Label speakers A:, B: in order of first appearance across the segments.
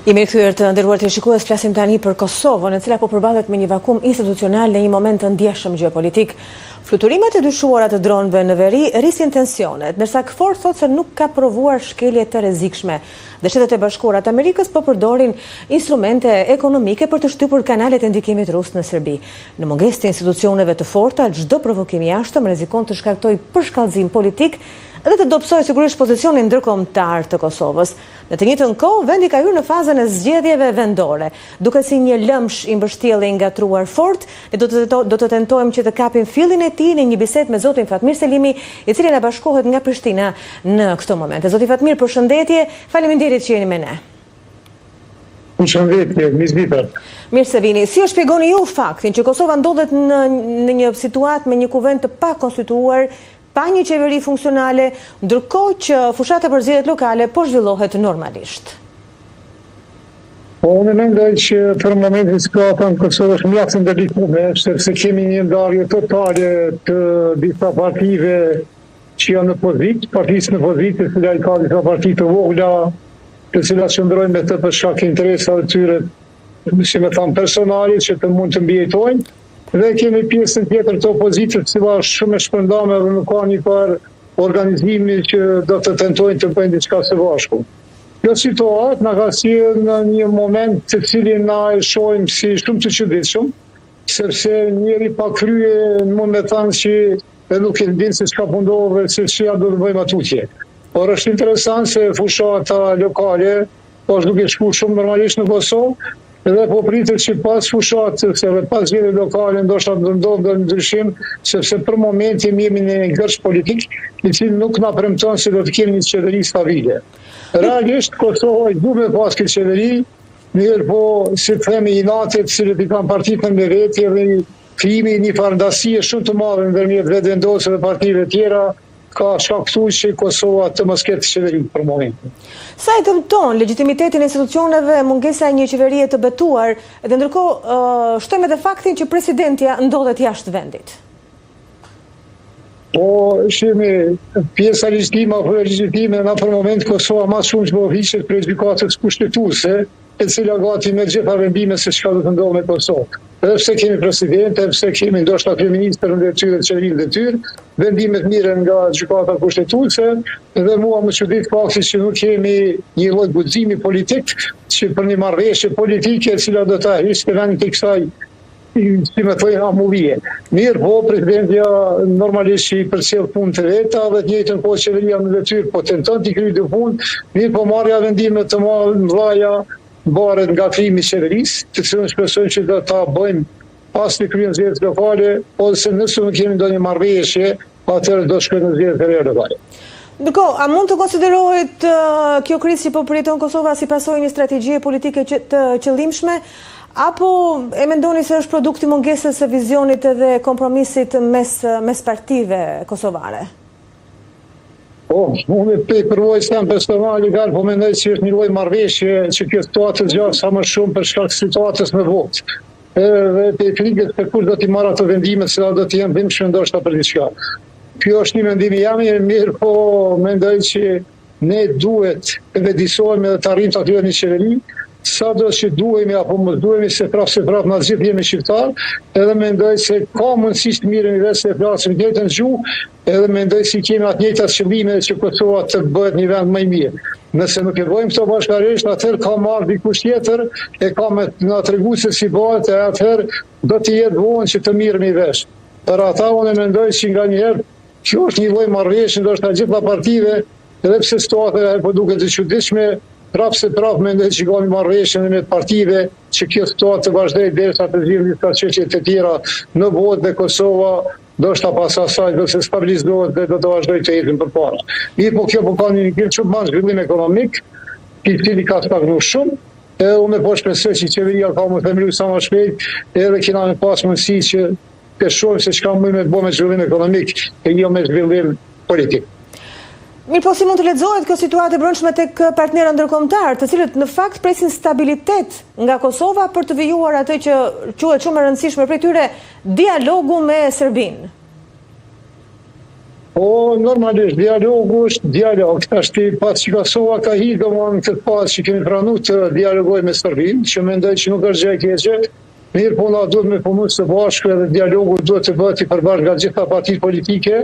A: Jemi rikthyer të nderuar teleshikues, flasim tani për Kosovën, e cila po përballet me një vakum institucional në një moment të ndjeshëm gjeopolitik. Fluturimet e dyshuara të dronëve në veri rrisin tensionet, ndërsa KFOR thotë se nuk ka provuar shkelje të rrezikshme. Dhe Shtetet e Bashkuara të Amerikës po përdorin instrumente ekonomike për të shtypur kanalet e ndikimit rus në Serbi. Në mungesë të institucioneve të forta, çdo provokim i jashtëm rrezikon të shkaktojë përshkallëzim politik dhe të dobësojë sigurisht pozicionin ndërkombëtar të Kosovës. Në të njëjtën kohë, vendi ka hyrë në fazën e zgjedhjeve vendore. Duket si një lëmsh i mbështjellë i ngatruar fort, ne do të tentojmë që të kapim fillin e tij në një bisedë me zotin Fatmir Selimi, i cili na bashkohet nga Prishtina në këtë moment. Zoti Fatmir, përshëndetje, faleminderit që jeni me ne.
B: Përshëndetje, mirë.
A: Mirë se vini. Si e shpjegoni ju faktin që Kosova ndodhet në një situatë me një kuvend të pakonstituar, pa një qeveri funksionale, ndërkohë që fushata për zgjedhjet lokale po zhvillohet normalisht?
B: Po, unë mendoj që për momentin situata në Kosovë është mjaft ndërlikume, sepse kemi një ndarje totale të disa partive që janë në pozitë, partisë në pozitë, të cilat ka disa parti të vogla, të cilat qëndrojnë me të për shkak interesave të tyre, si me thamë personale, që të mund të mbijetojnë. Dhe kemi pjesën tjetër të opozitës, që është shumë e shpërndame dhe nuk ka një par organizimi që do të tentojnë të bëjnë diçka së bashku. Kjo situatë na ka sjellë në një moment të cilin na e shohim si shumë të çuditshëm, sepse njëri pa krye mund të thënë që nuk e din se çka po ndodh, se çfarë do të bëjmë atutje. Por është interesant se fushata lokale po është duke shkuar shumë normalisht në Kosovë. Edhe po pritet që pas fushatës dhe pas zgjedhjeve lokale ndoshta do ndodhë ndryshim, sepse për momentin jemi në një gërsh politik i cili nuk na premton se do të kemi një qeveri stabile. Realisht Kosova duhet me pas këtë qeveri, mirë po si të themi inatet cilët i kanë partitë në veti dhe krimi një farëndasie shumë të madhe ndërmjet vetëvendosjeve dhe partive tjera ka shkaktuar që Kosova të mos ketë qeveri për momentin.
A: Sa e dëmton legitimitetin e institucioneve mungesa e një qeverie të betuar, dhe ndërkohë shtojmë edhe faktin që presidentja ndodhet jashtë vendit?
B: Po, shemi, pjesa legjitime apo legjitime në për moment Kosova më shumë që po hiqet prej gjykatës kushtetuese, e cila gati me gjitha vendime se çka do të ndodhë me Kosovë. Edhe pse kemi president, edhe pse kemi ndoshta kryeministër në detyrë të qeverinë detyrë, vendimet mirë nga gjykata kushtetuese, dhe mua më çudit fakti që nuk kemi një lloj guximi politik që për një marrëveshje politike e cila do ta hiqte vendin të kësaj si me thojnë amuvije. Mirë po, presidentja normalisht që i përcjell punë të veta dhe të njëjtën kohë qeveria në detyrë po tenton të kryejë të punë, mirë po marrja vendime të mëdha bëhet nga krimi i qeverisë, të cilën shpresojmë që do ta bëjmë pas të kryen zgjedhjet lokale, ose nëse nuk kemi ndonjë marrëveshje, atëherë do shkojmë në zgjedhjet e reja lokale.
A: Ndërkohë, a mund të konsiderohet kjo krizë që po përjeton Kosova si pasojë një strategjie politike të qëllimshme, apo e mendoni se është produkt i mungesës së vizionit edhe kompromisit mes partive kosovare?
B: Po, unë për vojsën personali po mendoj që është një lloj marrëveshje që kjo situatë zgjatet sa më shumë për shkak të situatës në votë. Dhe të frikës se kush do t'i marrë ato vendime, se do të jenë dhimbshme ndoshta për diçka. Kjo është një mendim i jam, mirë po mendoj që ne duhet të vedisohemi dhe të arrijmë të atyre një qeveri, sa do që duhemi apo mos duhemi, se prapë na gjithë jemi shqiptar, edhe mendoj se ka mundësi të miremi vetë se flasim të njëjtën gjuhë, edhe mendoj se kemi atë njëjtat qëllime që Kosova të bëhet një vend më i mirë. Nëse nuk e bëjmë këto bashkërisht, atëherë ka marrë dikush tjetër, e ka me na tregu se si bëhet, e atëherë do të jetë vonë që të miremi vesh. Për ata unë mendoj që nganjëherë kjo është një lloj marrëveshje ndoshta gjitha partive, edhe pse situata po duket e çuditshme, prapë mendoj që ka një marrëveshje me partive që kjo situatë të vazhdojë derisa të zgjidhen disa çështje të tjera në botë dhe Kosova ndoshta pas asaj do të stabilizohet dhe do të vazhdojë të ecën përpara. Mirë po kjo po ka një shumë zhvillim ekonomik, i cili ka stagnuar shumë, edhe unë po shpresoj që qeveria ka më themeluar sa më shpejt, edhe kena me pas mundësi që të shohim se çka mund të bëjmë me zhvillim ekonomik e jo me zhvillim politik.
A: Mirë po si mund të lexohet kjo situatë e brendshme tek partnerët ndërkombëtar, të cilët në fakt presin stabilitet nga Kosova për të vijuar atë që quhet shumë e rëndësishme prej tyre, dialogu me Serbinë?
B: Po, normalisht, dialogu është dialog. Ashti pas që Kosova ka hi, do më në këtë pas që kemi pranu të dialogoj me Serbinë, që mendoj që nuk është gjë e keqe. Mirë, po na duhet me punu së bashku edhe dialogu duhet të bëhet i përbashkët nga gjitha partitë politike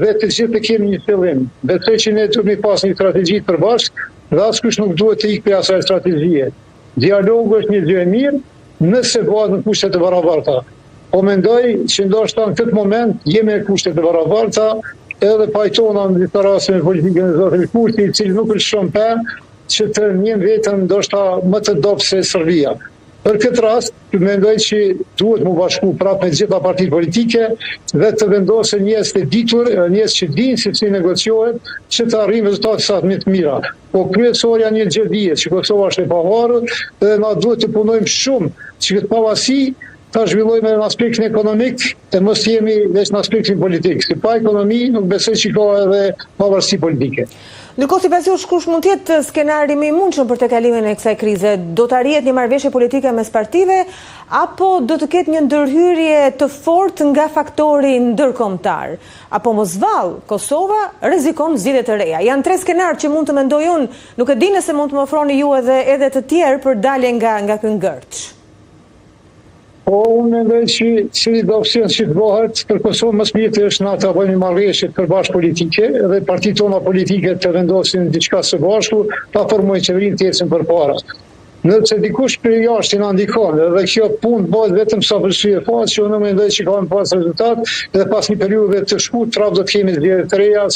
B: dhe të gjithë të kemi një qëllim. Besoj që ne duhet me pas një strategji të përbashkët dhe askush nuk duhet të ikë për asaj strategjie. Dialogu është një gjë e mirë nëse bëhet në kushte të barabarta. Po mendoj që ndoshta në këtë moment jemi në kushte të barabarta, edhe pajtona në disa raste me politikën e zotit Kurti, i cili nuk është shumë për që të njën vetën ndoshta më të dobë se Serbia. Për këtë rast, mendoj që duhet mu bashku prapë me gjitha partitë politike dhe të vendosë njerëz të ditur, njerëz që dinë se si negociohet, që të arrijmë rezultate sa më të mira. Po kryesorja një gjë dihet që Kosova është e pavarur dhe na duhet të punojmë shumë që këtë pavarësi ta zhvillojmë në aspektin ekonomik e mos jemi veç në aspektin politik. Si pa ekonomi nuk besoj që ka edhe pavarësi politike.
A: Ndërkohë, sipas jush, kush mund të jetë skenari më i mundshëm për të kalimin e kësaj krize? Do të arrihet një marrëveshje politike mes partive apo do të ketë një ndërhyrje të fortë nga faktori ndërkombëtar? Apo mos vallë Kosova rrezikon zgjidhje të reja? Janë tre skenarë që mund të mendoj unë, nuk e di nëse mund të më ofroni ju edhe të tjerë për dalje nga ky ngërç.
B: Po, unë mendoj që cili do opsion që të bëhet për Kosovë më së miri është na të bëjmë një marrëveshje përbashkë politike dhe partitë tona politike të vendosin diçka së bashku, ta formojnë qeverinë të ecën përpara. Nëse dikush për jashtë na ndikon dhe kjo punë bëhet vetëm sa vështirë fat, që unë mendoj që ka pas rezultat dhe pas një periudhe të shkurtër prapë do të kemi zgjedhje të reja.